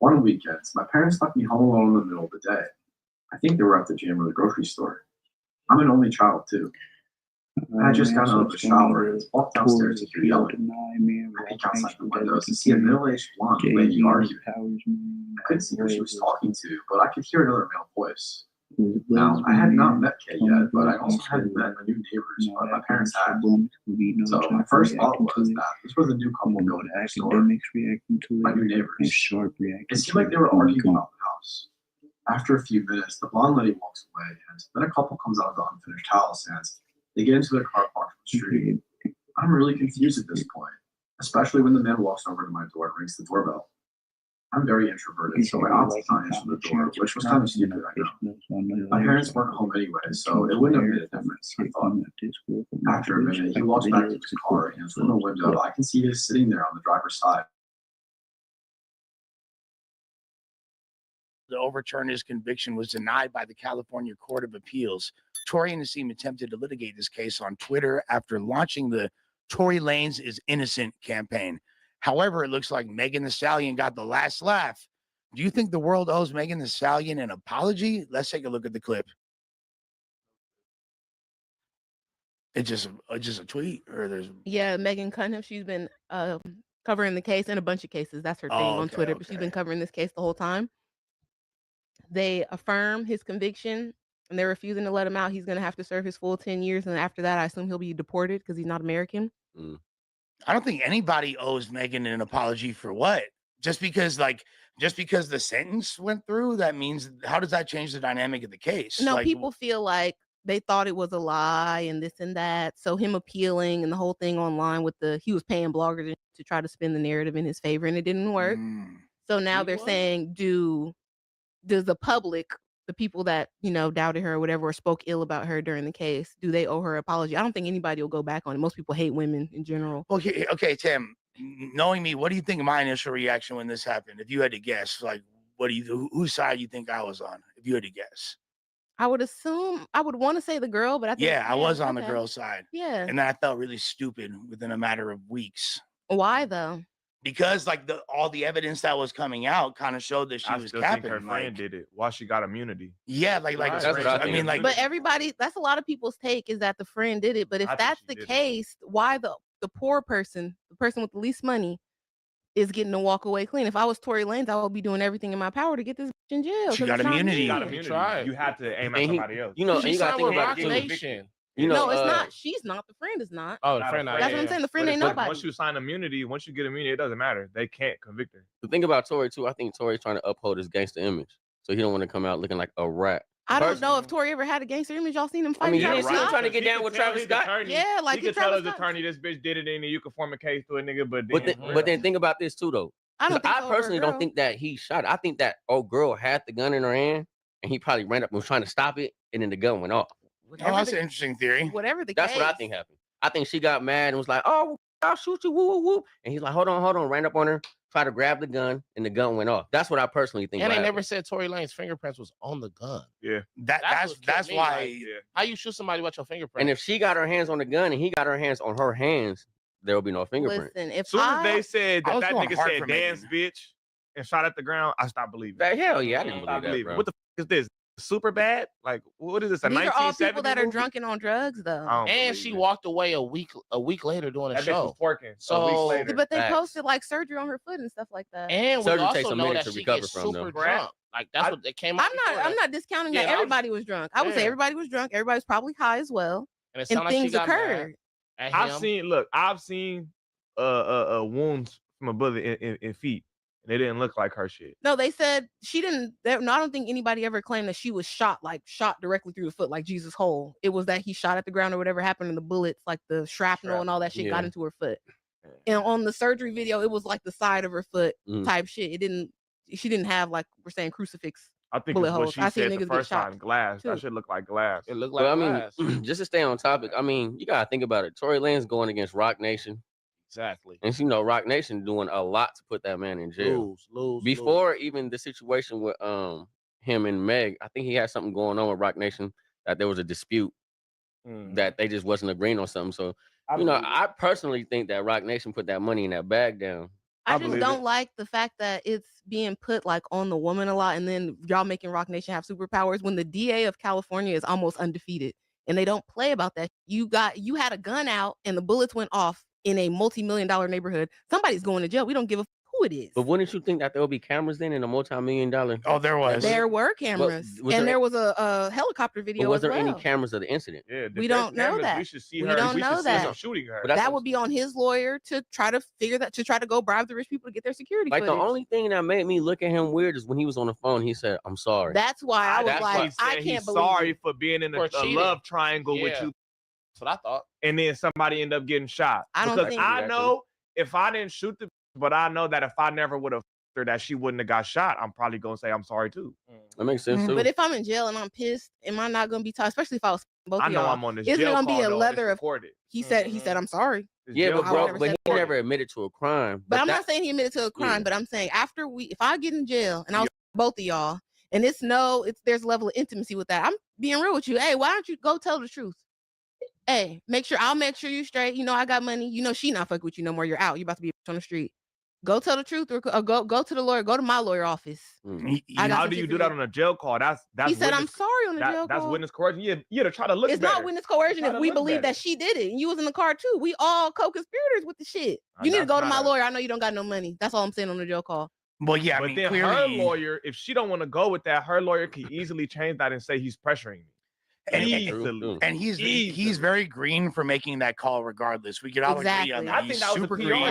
One weekend, my parents left me home alone in the middle of the day. I think they were at the gym or the grocery store. I'm an only child, too. I had just gotten out of the shower and walked downstairs to hear yelling. I peeked outside the windows to see a middle-aged blonde lady arguing. I couldn't see who she was talking to, but I could hear another male voice. Now, I had not met Kay yet, but I also hadn't met my new neighbors, but my parents had. So my first thought was that this was a new couple going to the store. My new neighbors. It seemed like they were arguing about the house. After a few minutes, the blonde lady walks away, and then a couple comes out of the unfinished tile stands. They get into their car parked on the street. I'm really confused at this point, especially when the man walks over to my door and rings the doorbell. I'm very introverted, so I opted not to answer the door, which was kind of stupid, I know. My parents weren't home anyway, so it wouldn't have made a difference, I thought. After a minute, he walks back to his car, and from the window, I can see he's sitting there on the driver's side. To overturn his conviction was denied by the California Court of Appeals. Tory and Nassim attempted to litigate this case on Twitter after launching the Tory Lanez is Innocent campaign. However, it looks like Megan Thee Stallion got the last laugh. Do you think the world owes Megan Thee Stallion an apology? Let's take a look at the clip. It's just a tweet, or there's Megan Cunningham. She's been covering the case and a bunch of cases. That's her thing on Twitter. But she's been covering this case the whole time. They affirm his conviction and they're refusing to let him out. He's going to have to serve his full 10 years. And after that, I assume he'll be deported because he's not American. I don't think anybody owes Megan an apology for what? Just because the sentence went through, that means, how does that change the dynamic of the case? No, people feel like they thought it was a lie and this and that. So him appealing and the whole thing online he was paying bloggers to try to spin the narrative in his favor, and it didn't work. So now they're saying, does the public, the people that, doubted her or whatever, or spoke ill about her during the case, do they owe her an apology? I don't think anybody will go back on it. Most people hate women in general. Okay, Tim, knowing me, what do you think of my initial reaction when this happened? If you had to guess, whose side you think I was on, if you had to guess? I would want to say the girl, but I think I was on the girl's side. Yeah. And then I felt really stupid within a matter of weeks. Why though? Because all the evidence that was coming out kind of showed that she was capping. Her friend did it while she got immunity. Yeah, that's what I mean. But that's a lot of people's take, is that the friend did it. But if that's the case, why the poor person, the person with the least money, is getting to walk away clean? If I was Tory Lanez, I would be doing everything in my power to get this bitch in jail. She got immunity. You had to aim at somebody else. And you got to think about it. No, it's not. She's not. The friend is not. Oh, the friend. That's what I'm saying. The friend ain't nobody. Once you sign immunity, once you get immunity, it doesn't matter. They can't convict her. The thing about Tory too, I think Tory's trying to uphold his gangster image, so he don't want to come out looking like a rat. I don't know if Tory ever had a gangster image. Y'all seen him fight? I mean, you didn't see him trying to get down with Travis Scott. Yeah, like he could tell his attorney, this bitch did it, and you could form a case to a nigga. But then think about this too, though. I personally don't think that he shot it. I think that old girl had the gun in her hand, and he probably ran up and was trying to stop it, and then the gun went off. That's an interesting theory. Whatever the That's case. what I think happened. I think she got mad and was like, "Oh, I'll shoot you, woo, woo, woo." And he's like, hold on, ran up on her, tried to grab the gun, and the gun went off. That's what I personally think. And they never said Tory Lanez's fingerprints was on the gun. Yeah. That's why. Like, how you shoot somebody with your fingerprints? And if she got her hands on the gun and he got her hands on her hands, there will be no fingerprint. Listen, if soon as they said that nigga said dance, bitch, and shot at the ground, I stopped believing. Hell yeah, I didn't believe that, bro. What the f is this? Super bad? Like, what is this? These are all people that are drunk and on drugs, though. And she walked away a week later doing a show. Bitch was twerking. So, a week later. But they posted like surgery on her foot and stuff like that. And we also know that she gets super drunk. Like that's what they came out. I'm not discounting that everybody was drunk. I would say everybody was drunk. Everybody was probably high as well. And things occurred. I've seen wounds from a bullet in feet. And it didn't look like her shit. No, they said she didn't. I don't think anybody ever claimed that she was shot directly through the foot, like Jesus Hole. It was that he shot at the ground or whatever happened, and the bullets, like the shrapnel and all that shit, got into her foot. And on the surgery video, it was like the side of her foot type shit. She didn't have, like we're saying, crucifix. I think it's what she said the first time, glass. That shit looked like glass. It looked like glass. I mean, just to stay on topic, I mean, you gotta think about it. Tory Lanez going against Rocc Nation. Exactly. And Rocc Nation doing a lot to put that man in jail. Before even the situation with him and Meg, I think he had something going on with Rocc Nation, that there was a dispute that they just wasn't agreeing on something. So, I personally think that Rocc Nation put that money in that bag down I just don't like the fact that it's being put like on the woman a lot, and then y'all making Roc Nation have superpowers when the DA of California is almost undefeated, and they don't play about that. You had a gun out, and the bullets went off in a multi-million-dollar neighborhood. Somebody's going to jail. We don't give a who it is. But wouldn't you think that there would be cameras then in a multi-million-dollar? Oh, there was. There were cameras, and there was a helicopter video. Was there as well. any cameras of the incident? Yeah, we don't know that. We should see we her. don't we know should that. see him shooting her. But that would be on his lawyer to try to figure that, to try to go bribe the rich people to get their security. Like footage. the only thing that made me look at him weird is when he was on the phone. He said, "I'm sorry." That's why I was That's like, why he said I can't he's believe sorry it. for being in a love triangle with you. That's what I thought. And then somebody ended up getting shot. I don't because think I know if I didn't shoot but I know that if I never would have her, that she wouldn't have got shot, I'm probably gonna say I'm sorry too. That makes sense too. But if I'm in jail and I'm pissed, am I not gonna be tired? Especially if I was both I of know y'all. I'm on this Isn't jail it gonna be a call, leather of? recorded. He said I'm sorry. Yeah, but bro, but he sorry. never admitted to a crime. But I'm not saying he admitted to a crime. But I'm saying if I get in jail and I was both of y'all, and there's a level of intimacy with that. I'm being real with you. Hey, why don't you go tell the truth? Hey, I'll make sure you straight. You know, I got money. You know, she not fucking with you no more. You're out. You about to be on the street. Go tell the truth, or go to the lawyer. Go to my lawyer office. How do you do that on a jail call? That's he said, "I'm sorry" on the jail call. That's witness coercion. You to try to look. It's better. not witness coercion if we believe that she did it, and you was in the car too. We all co-conspirators with the shit. You need to go to my lawyer. I know you don't got no money. That's all I'm saying on the jail call. Well, yeah, but then her lawyer, if she don't want to go with that, her lawyer can easily change that and say he's pressuring me. And he's very green for making that call regardless. We could all agree on that. I think that was super green.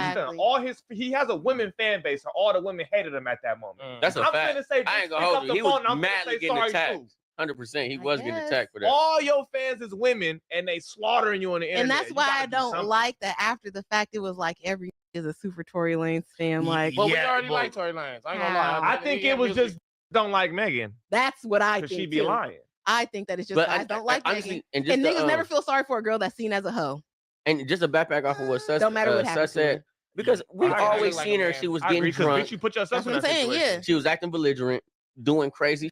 He has a women fan base, and all the women hated him at that moment. That's a fact. Say, I ain't gonna hold you. He was madly getting attacked. 100%. He was getting attacked for that. All your fans is women, and they slaughtering you on the internet. And that's why I don't like that. After the fact, it was like every is a super Tory Lanez fan. Like, we already like Tory Lanez. I ain't gonna lie. I think it was just don't like Megan. That's what I think. She be lying. I think that it's just guys don't like Megan. And niggas never feel sorry for a girl that's seen as a hoe. And just to backpack off of what Sus, don't matter what happens said, because we've always seen her. She was getting drunk. You put yourself in that situation. Yeah. She was acting belligerent, doing crazy.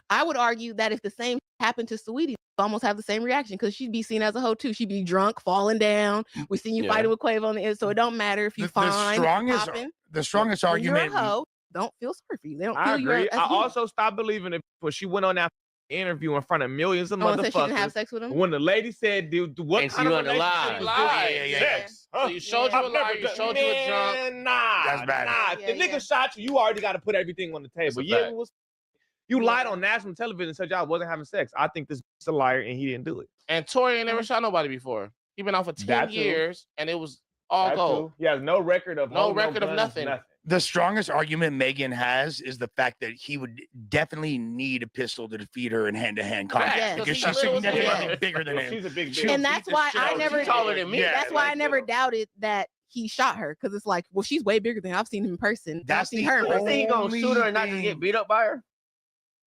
I would argue that if the same happened to Saweetie, almost have the same reaction because she'd be seen as a hoe too. She'd be drunk, falling down. We seen you fighting with Quavo on the end, so it don't matter if you fine. The strongest argument. You're a hoe. Don't feel sorry for you. They don't I feel agree. you. I also stopped believing it when she went on that interview in front of millions of motherfuckers. She didn't have sex with him? When the lady said, "Dude, what kind of relationship is this?" Sex. So you showed you a lie. You showed you a drunk. Nah, that's bad. Nah. If the nigga shot you, you already got to put everything on the table. You lied on national television and said y'all wasn't having sex. I think this is a liar and he didn't do it. And Tory ain't never shot nobody before. He been out for 10 years and it was all gold. He has no record of nothing. The strongest argument Megan has is the fact that he would definitely need a pistol to defeat her in hand-to-hand combat because she's significantly bigger than him. She's a big bitch. And that's why I never taller than me. That's why I never doubted that he shot her because it's like, well, she's way bigger than I've seen him in person. I've seen her in person. You think he gonna shoot her and not just get beat up by her?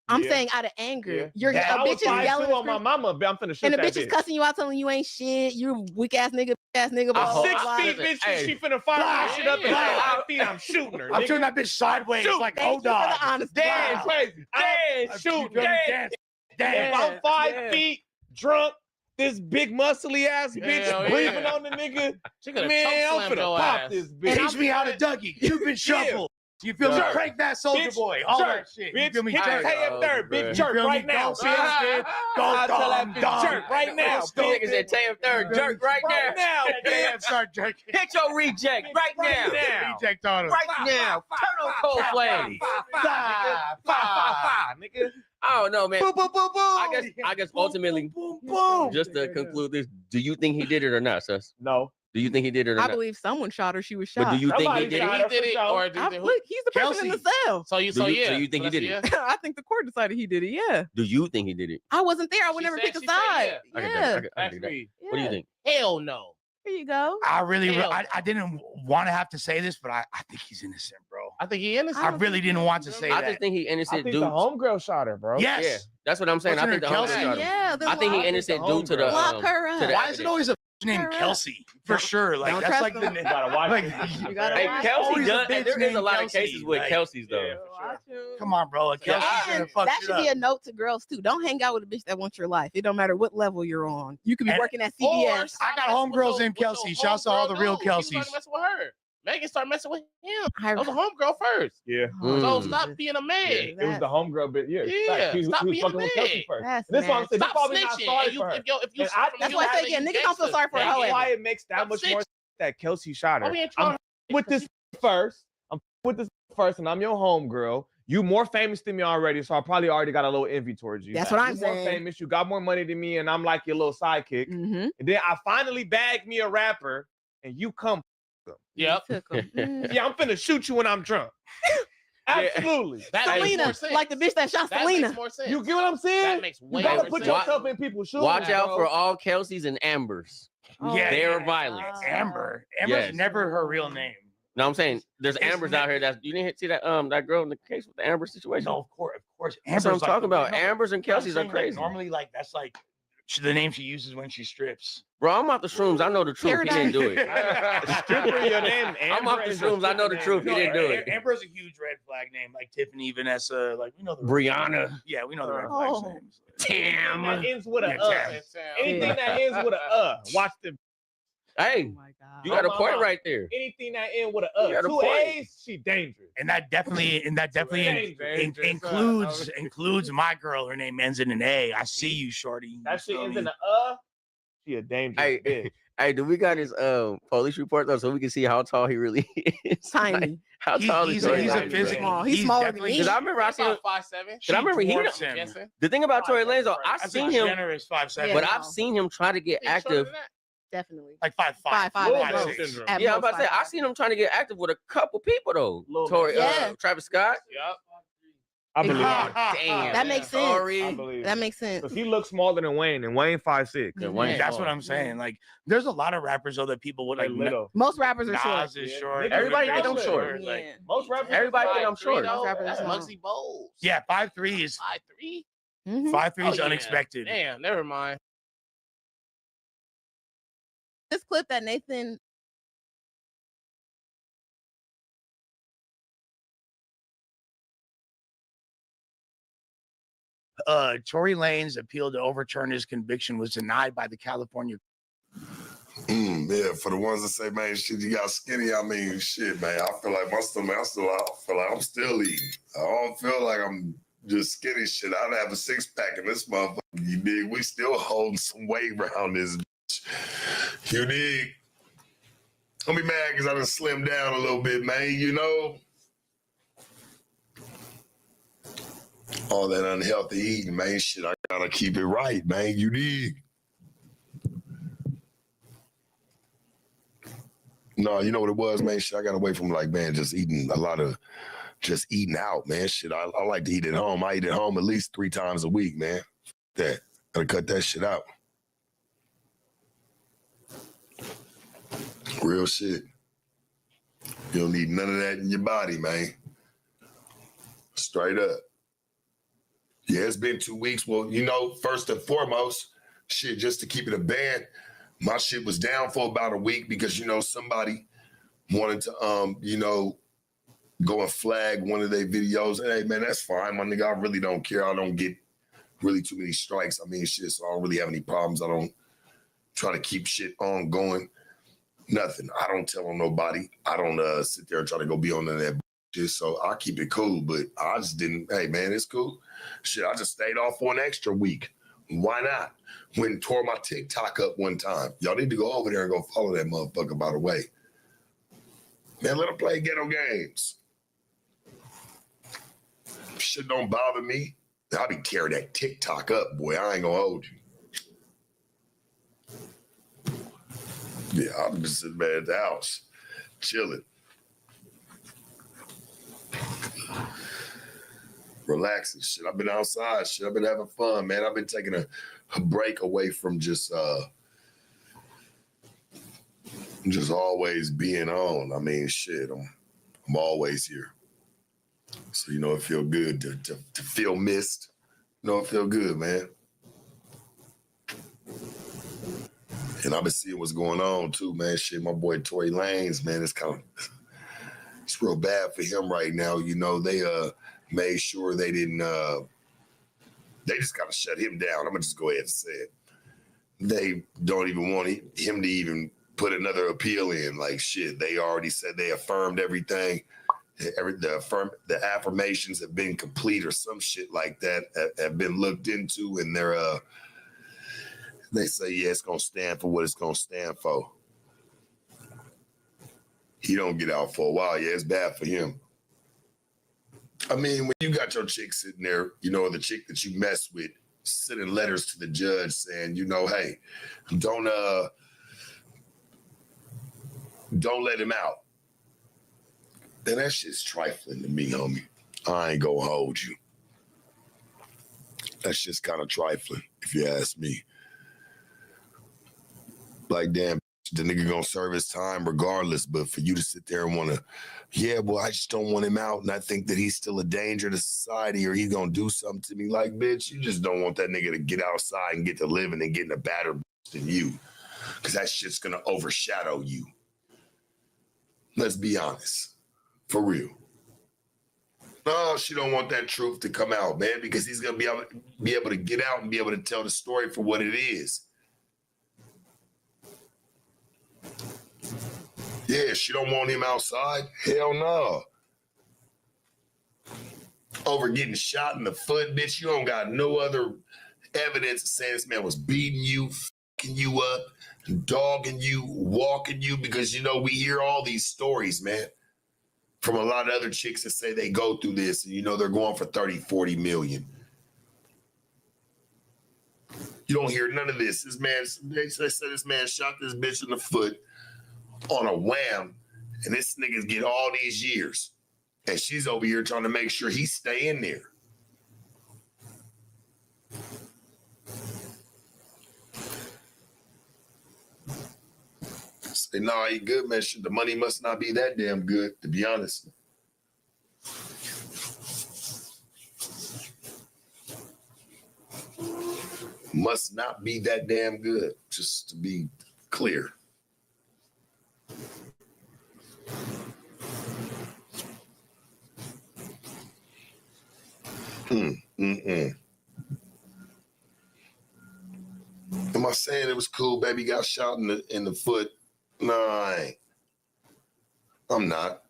I'm saying out of anger. You're a bitch is yelling on my mama. I'm finna shoot and the that bitch is cussing you out, telling you ain't shit. You weak ass nigga, ass nigga. I'm 6 feet, bitch. She finna fire my shit up in 5 feet. I'm shooting her. I'm shooting that bitch sideways. Like, hold on. Dance, crazy. Dance, shoot, dance. If I'm 5 feet, drunk, this big muscly ass bitch breathing on the nigga. Man, I'm finna pop this bitch. Teach me how to Dougie. Cupid shuffle. You feel me? Crank that soldier boy. All that shit. Bitch, you feel me? hit your tay up third. Big jerk right now. Go tell that bitch jerk right now. Niggas said tay up third. Jerk right now. Damn, start jerking. Hit your reject right now. Reject on him. Right now. Turn on cold flame. Nigga. I don't know, man. Boom, boom, boom, boom. I guess ultimately, just to conclude this, do you think he did it or not, Sus? No. Do you think he did it or not? I believe someone shot her. She was shot. But do you think he did it? He did it, or did he's the person in the cell. So you think he did it? I think the court decided he did it. Yeah. Do you think he did it? I wasn't there. I would never pick a side. Yeah. What do you think? Hell no. Here you go. I didn't want to have to say this, but I think he's innocent, bro. I think he innocent. I really didn't want to say that. I just think he innocent. I think the homegirl shot her, bro. Yes. Yeah, that's what I'm saying. I think the homegirl shot her. Yeah. I think he innocent due to the lock her up. Why is it always a named Kelsey? For sure. Like that's like the name. You gotta watch You gotta Hey, watch Kelsey it. done. There is a lot of Kelsey, cases with like, Kelseys though. Come on, bro. That should be a note to girls too. Don't hang out with a bitch that wants your life. It don't matter what level you're on. You could be working at CVS. I got homegirls named Kelsey. Shouts to all the real Kelseys. Mess with her. Megan started messing with him. That was a homegirl first. Yeah. So stop being a Meg. It was the homegirl bit. Yeah. Yeah. Stop He was being a fucking with Kelsey Meg. first. This one said, Stop probably not snitching. sorry And you, for her. if you, That's why I say again, niggas don't feel sorry for a hoe. That's why it makes that much more sense that Kelsey shot her. I'm with this first. And I'm your homegirl. You more famous than me already, so I probably already got a little envy towards you. That's what I'm saying. More famous, you got more money than me, and I'm like your little sidekick. And then I finally bagged me a rapper, and you come. Yep. Yeah, I'm finna shoot you when I'm drunk. Absolutely. That makes more sense. Like the bitch that shot That Selena. makes more sense. You get what I'm saying? That makes way You gotta more put sense. yourself in people's shoes. Watch out bro. for all Kelseys and Ambers. Yeah, They're violent. Amber's Yes. never her real name. No, I'm saying there's Ambers out here you didn't see that that girl in the case with the Amber situation. No, of course. That's what I'm Amber's talking about. no, Ambers and I'm Kelseys are saying, crazy. normally, that's the name she uses when she strips. Bro, I'm off the shrooms. I know the truth. He didn't do it. Stripper, your name. I'm off the shrooms. I know the truth. He didn't do it. Amber's a huge red flag name, like Tiffany, Vanessa, we know the Brianna. Yeah, we know the red flag names. Damn. That ends with a Yeah, Anything that ends with a watch them. Hey, Oh my God. you got a point right there. Anything that ends with You got a a 2 point. A's, she dangerous. And that definitely includes my girl. Her name ends in an A. I see you, shorty. That shit ends in she a dangerous bitch. Hey, do we got his police report though, so we can see how tall he really is? Tiny. How tall he's Tory a Lanez, physical. bro? He's smaller than definitely- me. Because I remember I seen him. 5'7". Because I remember he. dwarfs him. The thing about Tory Lanez though, I've That's seen a him, generous 5'7". but Yeah. I've seen him try to get active. Definitely. Like 5'5". 5'5" Little at bro most. syndrome. At Yeah, I'm most about to say I 5'5". seen him trying to get active with a couple people though. Little Tory, bit. Yeah. Travis Scott. Yep. I believe Oh, it. damn. That makes sense. Tory. I believe That it. makes sense. Because he looks smaller than Wayne, and Wayne 5'6". Yeah, Wayne. That's what I'm saying. There's a lot of rappers though that people would Like like. little. Most rappers are short. Nas is short. Everybody think I'm Everybody's short. Yeah. Most rappers. Everybody think I'm short. Most rappers That's are short. Muggsy Bowles. Yeah, 5'3" is 5'3". Mhm. 5'3" is Oh, yeah. unexpected. Damn, never mind. This clip that Nathan Tory Lanez appeal to overturn his conviction was denied by the California. Yeah, for the ones that say, man, shit, you got skinny. I mean, shit, man. I feel like my stomach. I feel like I'm still eating. I don't feel like I'm just skinny shit. I'd have a 6-pack in this motherfucker. You dig? We still holding some weight around this bitch. You dig? Don't be mad because I done slimmed down a little bit, man. You know? All that unhealthy eating, man. Shit, I gotta keep it right, man. You dig? No, you know what it was, man? Shit, I got away from just eating eating out, man. Shit, I like to eat at home. I eat at home at least 3 times a week, man. Gotta cut that shit out. Real shit. You don't need none of that in your body, man. Straight up. Yeah, it's been 2 weeks. Well, first and foremost, shit, just to keep it a band, my shit was down for about a week because, somebody wanted to, go and flag one of their videos. Hey, man, that's fine, my nigga. I really don't care. I don't get really too many strikes. I mean, shit, so I don't really have any problems. I don't try to keep shit ongoing. Nothing. I don't tell on nobody. I don't sit there and try to go be on that shit. So I keep it cool, but I just didn't. Hey, man, it's cool. Shit, I just stayed off for an extra week. Why not? Went and tore my TikTok up one time. Y'all need to go over there and go follow that motherfucker, by the way. Man, let him play ghetto games. Shit don't bother me. I'll be tearing that TikTok up, boy. I ain't gonna hold you. Yeah, I'm just sitting back at the house, chilling. Relaxing, shit. I've been outside, shit. I've been having fun, man. I've been taking a break away from just always being on. I mean, shit, I'm always here. So, it feel good to feel missed. It feel good, man. And I've been seeing what's going on too, man. Shit, my boy Tory Lanez, man, it's real bad for him right now. They made sure they didn't, they just gotta shut him down. I'm gonna just go ahead and say it. They don't even want him to even put another appeal in. Like shit, they already said they affirmed everything. The affirmations have been complete or some shit like that have been looked into, and they say, yeah, it's gonna stand for what it's gonna stand for. He don't get out for a while. Yeah, it's bad for him. I mean, when you got your chick sitting there, you know, the chick that you mess with, sending letters to the judge saying, you know, hey, don't let him out. Then that shit's trifling to me, homie. I ain't gonna hold you. That's just kind of trifling, if you ask me. Like, damn, the nigga gonna serve his time regardless, but for you to sit there and wanna, yeah, well, I just don't want him out, and I think that he's still a danger to society, or he's gonna do something to me. Like, bitch, you just don't want that nigga to get outside and get to living and getting a better than you, because that shit's gonna overshadow you. Let's be honest. For real. No, she don't want that truth to come out, man, because he's gonna be able to get out and be able to tell the story for what it is. Yeah, she don't want him outside. Hell no. Over getting shot in the foot, bitch. You don't got no other evidence of saying this man was beating you, fucking you up, dogging you, walking you, because you know we hear all these stories, man, from a lot of other chicks that say they go through this and, you know, they're going for 30, 40 million. You don't hear none of this. They said this man shot this bitch in the foot on a wham, and this niggas get all these years. And she's over here trying to make sure he stay in there. Say, nah, he good, man. The money must not be that damn good, to be honest. Must not be that damn good, just to be clear. Am I saying it was cool, baby got shot in the foot? No, I ain't. I'm not.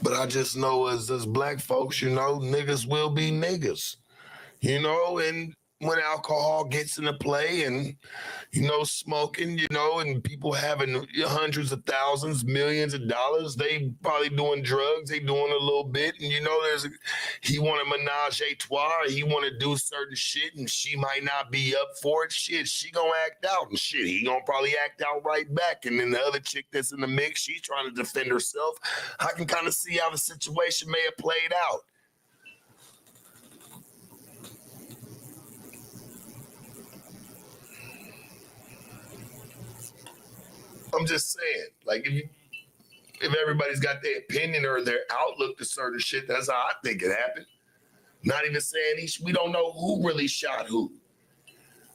But I just know as black folks, you know, niggas will be niggas. You know, and when alcohol gets into play and, you know, smoking, you know, and people having hundreds of thousands, millions of dollars, they probably doing drugs, they doing a little bit. And, you know, he want a menage a trois, he want to do certain shit, and she might not be up for it. Shit, she gonna act out, and shit, he gonna probably act out right back. And then the other chick that's in the mix, she's trying to defend herself. I can kind of see how the situation may have played out. I'm just saying, like, if everybody's got their opinion or their outlook to certain shit, that's how I think it happened. Not even saying we don't know who really shot who.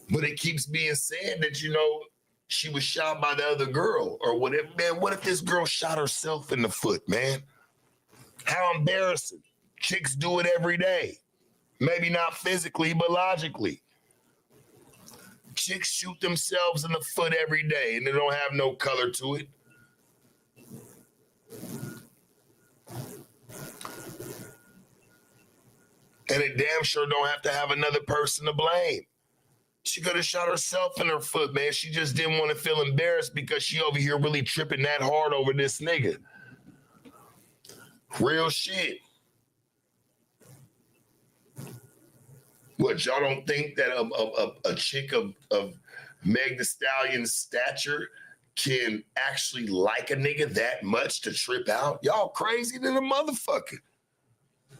But it keeps being said that, you know, she was shot by the other girl or whatever. Man, what if this girl shot herself in the foot, man? How embarrassing. Chicks do it every day. Maybe not physically, but logically. Chicks shoot themselves in the foot every day and they don't have no color to it. And it damn sure don't have to have another person to blame. She could have shot herself in her foot, man. She just didn't want to feel embarrassed because she over here really tripping that hard over this nigga. Real shit. What, y'all don't think that a chick of Meg Thee Stallion's stature can actually like a nigga that much to trip out? Y'all crazy than a motherfucker.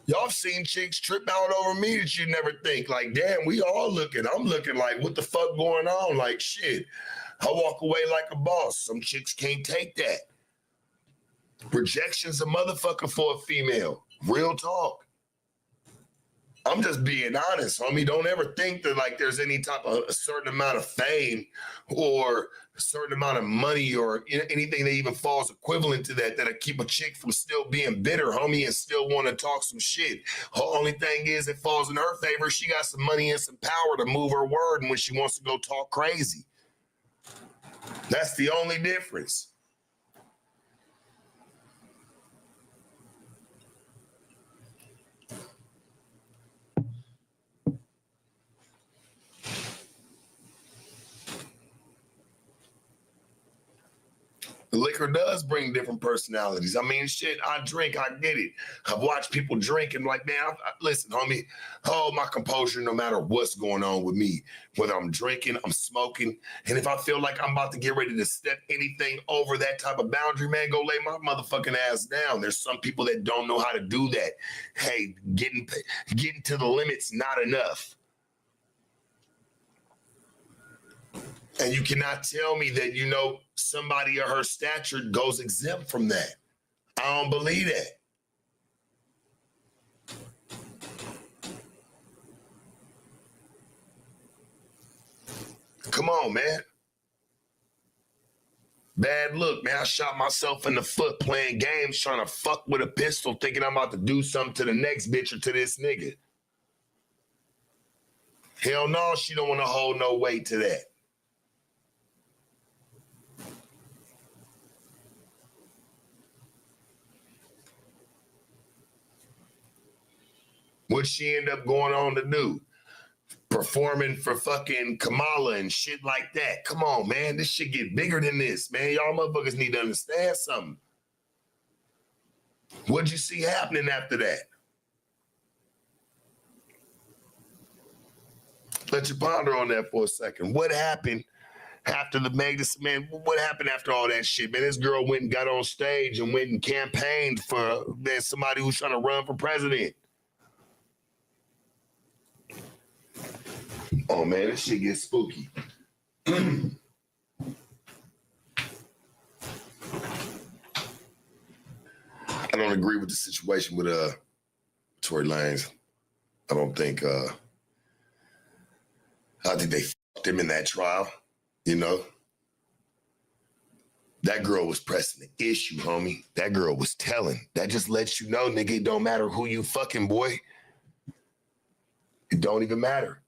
Y'all seen chicks trip out over me that you never think. Like, damn, we all looking. I'm looking like, what the fuck going on? Like, shit, I walk away like a boss. Some chicks can't take that. Rejection's a motherfucker for a female. Real talk. I'm just being honest, homie. Don't ever think that like there's any type of a certain amount of fame or a certain amount of money or anything that even falls equivalent to that'll keep a chick from still being bitter, homie, and still want to talk some shit. The only thing is it falls in her favor. She got some money and some power to move her word and when she wants to go talk crazy. That's the only difference. Liquor does bring different personalities. I mean, shit, I drink, I get it. I've watched people drink and like, man, listen, homie, hold my composure no matter what's going on with me. Whether I'm drinking, I'm smoking, and if I feel like I'm about to get ready to step anything over that type of boundary, man, go lay my motherfucking ass down. There's some people that don't know how to do that. Hey, getting to the limit's not enough. And you cannot tell me that, you know, somebody of her stature goes exempt from that. I don't believe that. Come on, man. Bad look, man. I shot myself in the foot playing games, trying to fuck with a pistol, thinking I'm about to do something to the next bitch or to this nigga. Hell no, she don't want to hold no weight to that. What she end up going on to do? Performing for fucking Kamala and shit like that. Come on, man. This shit get bigger than this, man. Y'all motherfuckers need to understand something. What'd you see happening after that? Let you ponder on that for a second. What happened after the Magnus, man? What happened after all that shit, man? This girl went and got on stage and went and campaigned for, man, somebody who's trying to run for president. Oh, man, this shit gets spooky. I don't agree with the situation with Tory Lanez. I don't think I think they fucked him in that trial, you know. That girl was pressing the issue, homie. That girl was telling. That just lets you know, nigga, it don't matter who you fucking, boy. It don't even matter.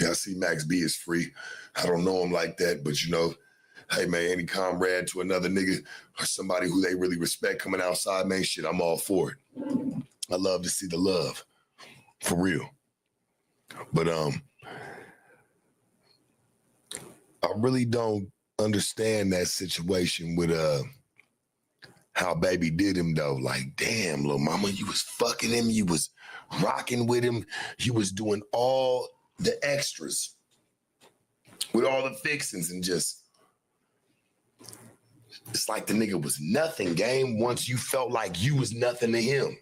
Yeah, I see Max B is free. I don't know him like that, but you know, hey man, any comrade to another nigga or somebody who they really respect coming outside, man, shit, I'm all for it. I love to see the love, for real. But I really don't understand that situation with how baby did him though. Like, damn, little mama, you was fucking him, you was rocking with him, you was doing all the extras with all the fixings and just, it's like the nigga was nothing, game, once you felt like you was nothing to him.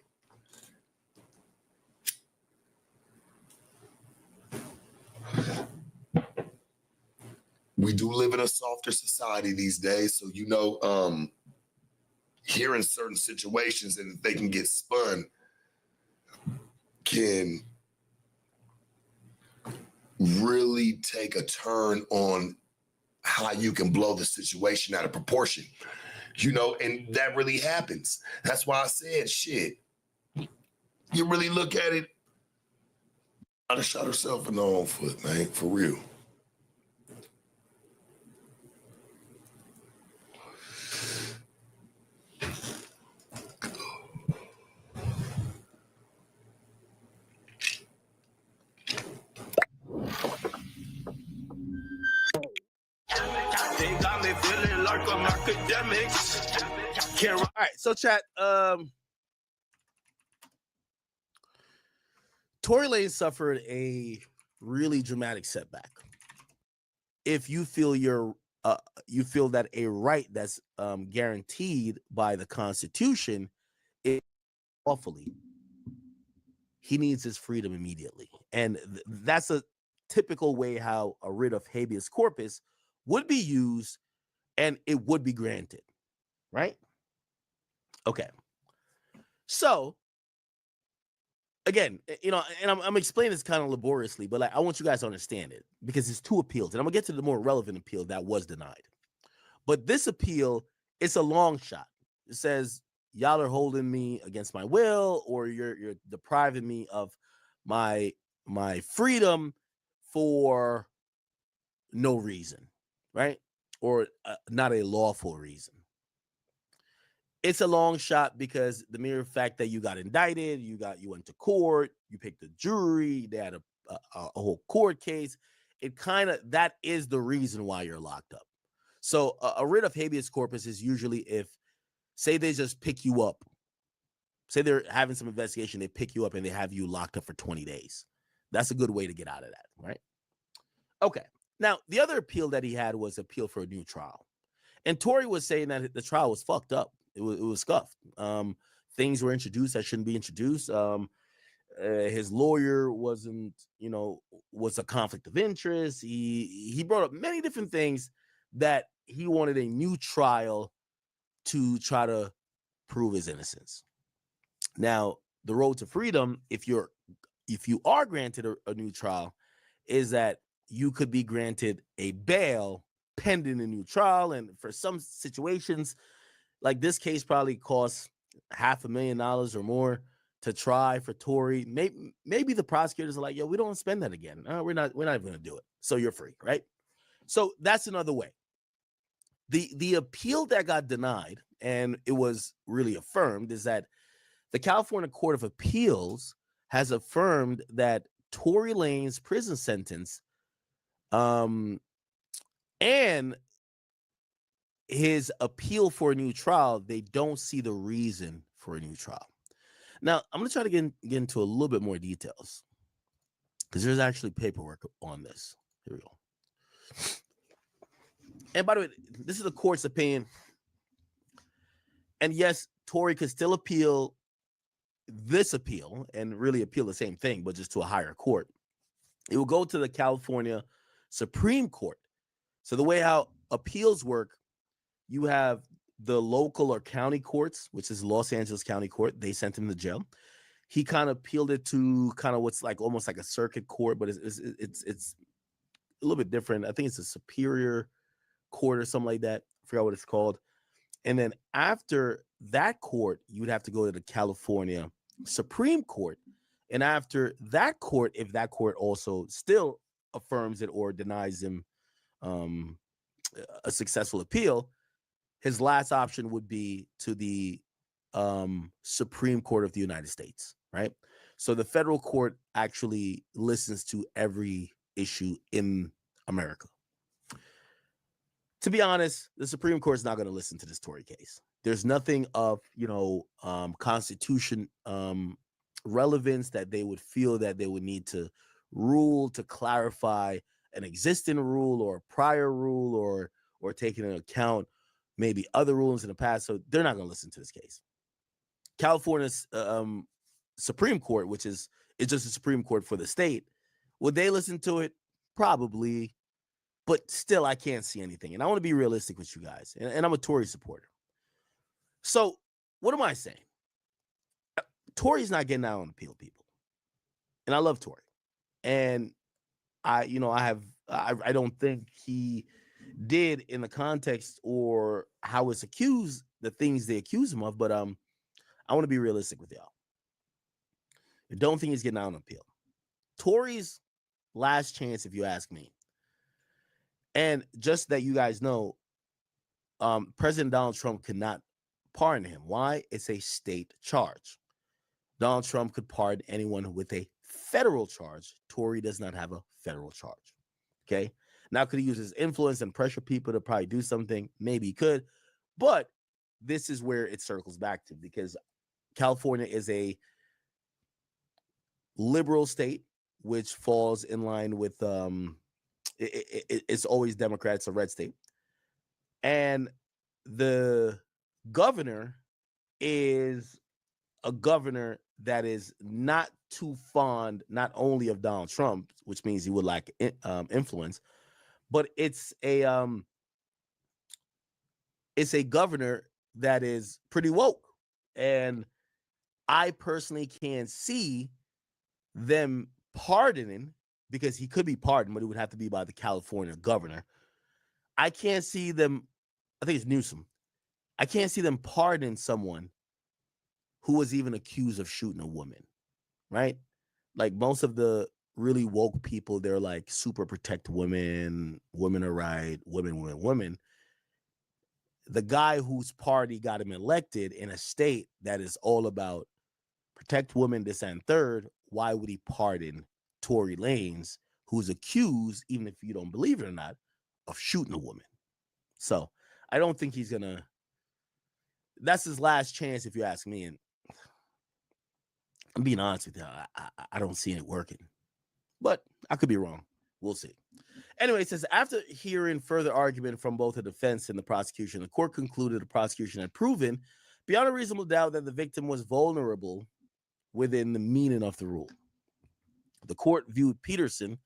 We do live in a softer society these days, so you know, hearing certain situations and they can get spun can really take a turn on how you can blow the situation out of proportion, you know, and that really happens. That's why I said, shit, you really look at it, I'd shot herself in the own foot, man, for real. All right, so chat. Tory Lanez suffered a really dramatic setback. If you feel you feel that a right that's guaranteed by the Constitution is lawfully, he needs his freedom immediately, and that's a typical way how a writ of habeas corpus would be used, and it would be granted, right? Okay. So again, you know, and I'm explaining this kind of laboriously, but like I want you guys to understand it because it's two appeals, and I'm gonna get to the more relevant appeal that was denied. But this appeal, it's a long shot. It says y'all are holding me against my will, or you're depriving me of my freedom for no reason, right? Or not a lawful reason. It's a long shot because the mere fact that you got indicted, you went to court, you picked a jury, they had a whole court case. It that is the reason why you're locked up. So a writ of habeas corpus is usually if, say, they just pick you up. Say they're having some investigation, they pick you up and they have you locked up for 20 days. That's a good way to get out of that, right? Okay. Now, the other appeal that he had was appeal for a new trial. And Tory was saying that the trial was fucked up. It was scuffed. Things were introduced that shouldn't be introduced. His lawyer was a conflict of interest. He brought up many different things that he wanted a new trial to try to prove his innocence. Now, the road to freedom, if you are granted a new trial, is that you could be granted a bail pending a new trial. And for some situations, like this case probably costs $500,000 or more to try for Tory. Maybe the prosecutors are like, yo, we don't spend that again. We're not even going to do it. So you're free, right? So that's another way. The appeal that got denied, and it was really affirmed, is that the California Court of Appeals has affirmed that Tory Lanez's prison sentence and his appeal for a new trial, they don't see the reason for a new trial. Now, I'm going to try to get into a little bit more details because there's actually paperwork on this. Here we go. And by the way, this is the court's opinion. And yes, Tory could still appeal this appeal and really appeal the same thing, but just to a higher court. It will go to the California Supreme Court. So the way how appeals work, you have the local or county courts, which is Los Angeles County Court. They sent him to jail. He kind of appealed it to kind of what's like almost like a circuit court, but it's a little bit different. I think it's a superior court or something like that. I forgot what it's called. And then after that court, you'd have to go to the California Supreme Court. And after that court, if that court also still affirms it or denies him a successful appeal, his last option would be to the Supreme Court of the United States, right? So the federal court actually listens to every issue in America. To be honest, the Supreme Court is not going to listen to this Tory case. There's nothing of, Constitution relevance that they would feel that they would need to rule to clarify an existing rule or a prior rule or taking into account maybe other rulings in the past. So they're not going to listen to this case. California's Supreme Court, which is just the Supreme Court for the state, would they listen to it? Probably. But still, I can't see anything. And I want to be realistic with you guys. And I'm a Tory supporter. So what am I saying? Tory's not getting out on appeal, people. And I love Tory. And I don't think he did in the context or how it's accused, the things they accuse him of. But I want to be realistic with y'all. I don't think he's getting out on appeal. Tory's last chance, if you ask me. And just that you guys know, President Donald Trump could not pardon him. Why? It's a state charge. Donald Trump could pardon anyone with a federal charge. Tory does not have a federal charge. Okay. Now, could he use his influence and pressure people to probably do something? Maybe he could. But this is where it circles back to, because California is a liberal state, which falls in line with it's always Democrat. It's a red state. And the governor is a governor that is not too fond, not only of Donald Trump, which means he would lack influence, but it's a governor that is pretty woke. And I personally can't see them pardoning, because he could be pardoned, but it would have to be by the California governor. I can't see them, I think it's Newsom. I can't see them pardoning someone who was even accused of shooting a woman, right? Like most of the really woke people, they're like super protect women, women are right, women. The guy whose party got him elected in a state that is all about protect women, this and third, why would he pardon Tory Lanez, who's accused, even if you don't believe it or not, of shooting a woman? So I don't think he's gonna. That's his last chance, if you ask me. And I'm being honest with you, I don't see it working, but I could be wrong. We'll see. Anyway, it says after hearing further argument from both the defense and the prosecution, the court concluded the prosecution had proven beyond a reasonable doubt that the victim was vulnerable within the meaning of the rule. The court viewed Peterson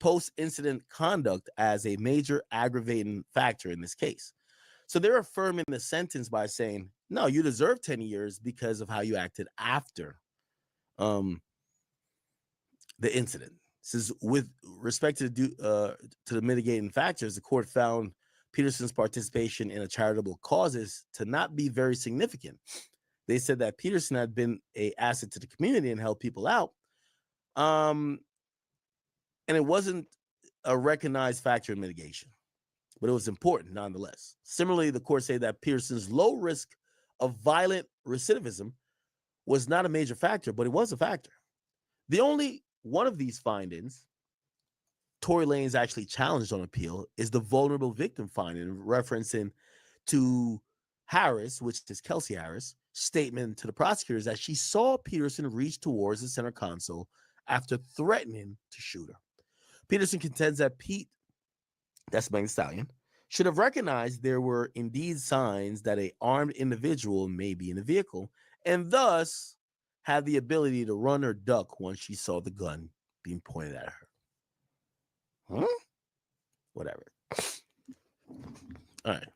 post-incident conduct as a major aggravating factor in this case. So they're affirming the sentence by saying, no, you deserve 10 years because of how you acted after the incident. Says with respect to the mitigating factors, the court found Peterson's participation in a charitable causes to not be very significant. They said that Peterson had been an asset to the community and helped people out. And it wasn't a recognized factor in mitigation, but it was important nonetheless. Similarly, the court said that Peterson's low risk of violent recidivism was not a major factor, but it was a factor. The only one of these findings Tory Lanez actually challenged on appeal is the vulnerable victim finding, referencing to Harris, which is Kelsey Harris, statement to the prosecutors that she saw Peterson reach towards the center console after threatening to shoot her. Peterson contends that Pete, that's Megan Thee Stallion, should have recognized there were indeed signs that an armed individual may be in the vehicle, and thus had the ability to run or duck once she saw the gun being pointed at her. Huh? Whatever. All right.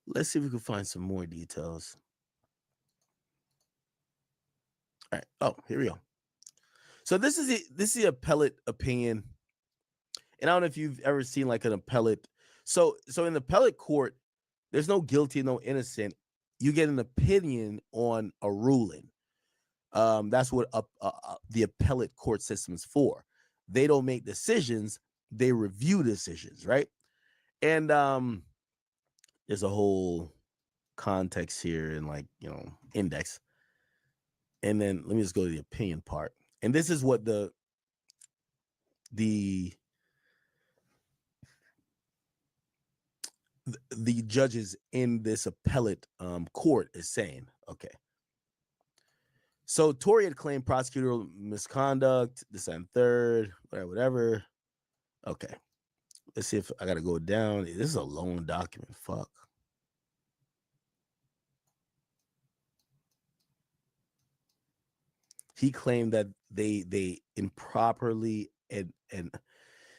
Let's see if we can find some more details. All right. Oh, here we go. So this is the appellate opinion. And I don't know if you've ever seen like an appellate. So in the appellate court, there's no guilty, no innocent. You get an opinion on a ruling. That's what the appellate court system is for. They don't make decisions, they review decisions, right? And there's a whole context here and like, index. And then let me just go to the opinion part. And this is what the judges in this appellate court is saying. Okay. So Tory had claimed prosecutorial misconduct, this and third, whatever. Okay. Let's see if I got to go down. This is a long document. Fuck. He claimed that they improperly and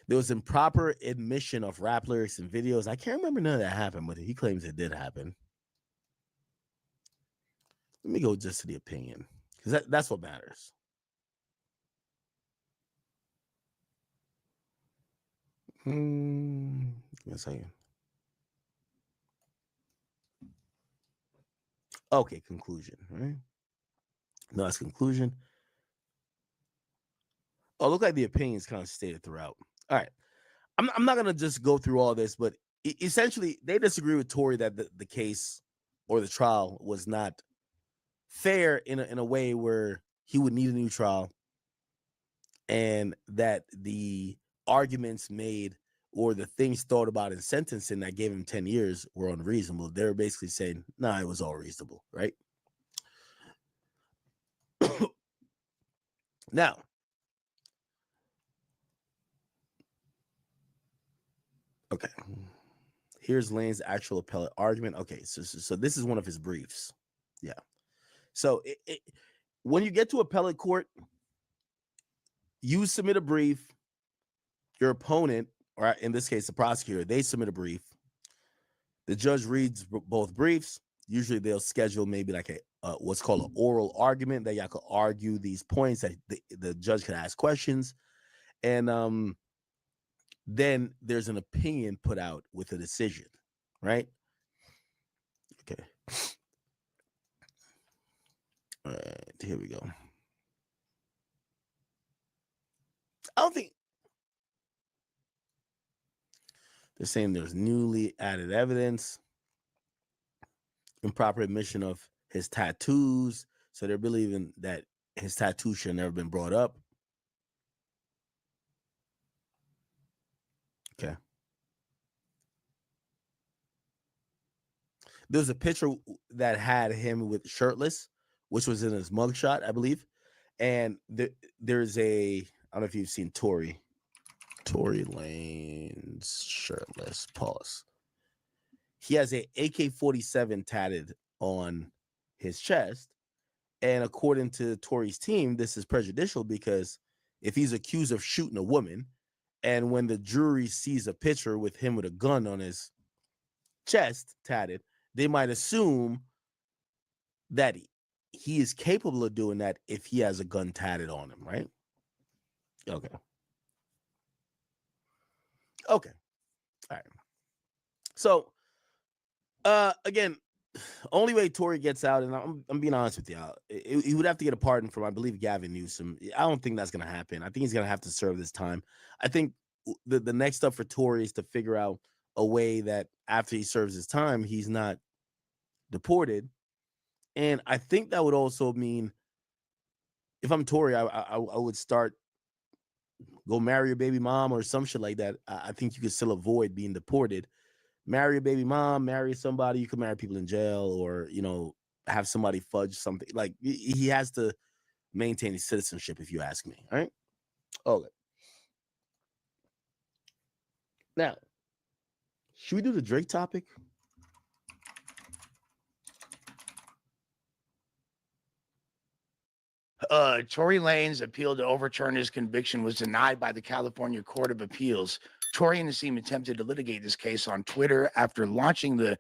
there was improper admission of rap lyrics and videos. I can't remember none of that happened, but he claims it did happen. Let me go just to the opinion, because that's what matters. Give me a second. Okay, conclusion, right? No, that's conclusion. Oh, look like the opinions kind of stated throughout. All right. I'm not going to just go through all this, but essentially they disagree with Tory that the case or the trial was not fair in a way where he would need a new trial, and that the arguments made or the things thought about in sentencing that gave him 10 years were unreasonable. They're basically saying, nah, it was all reasonable, right? Now, okay, here's Lane's actual appellate argument. Okay, so this is one of his briefs. Yeah. So when you get to appellate court, you submit a brief. Your opponent, or in this case, the prosecutor, they submit a brief. The judge reads both briefs. Usually they'll schedule maybe like a what's called an oral argument that y'all could argue these points that the judge can ask questions. And then there's an opinion put out with a decision, right? Okay. All right, here we go. I don't think they're saying there's newly added evidence, improper admission of his tattoos. So they're believing that his tattoos should have never been brought up. Okay. There's a picture that had him with shirtless, which was in his mugshot, I believe. And there's a, I don't know if you've seen Tory Lanez shirtless. Pause. He has a AK-47 tatted on his chest. And according to Tory's team, this is prejudicial because if he's accused of shooting a woman, and when the jury sees a picture with him with a gun on his chest tatted, they might assume that he is capable of doing that if he has a gun tatted on him, right? Okay. All right. So, again, only way Tory gets out, and I'm being honest with y'all, he would have to get a pardon from, I believe, Gavin Newsom. I don't think that's going to happen. I think he's going to have to serve this time. I think the next step for Tory is to figure out a way that after he serves his time, he's not deported. And I think that would also mean, if I'm Tory, I would start, go marry your baby mom or some shit like that. I think you could still avoid being deported. Marry a baby mom, marry somebody. You can marry people in jail, or, you know, have somebody fudge something. Like, he has to maintain his citizenship, if you ask me. All right. Okay. Now, should we do the Drake topic? Tory Lanez appeal to overturn his conviction was denied by the California Court of Appeals. Tory and his team attempted to litigate this case on Twitter after launching the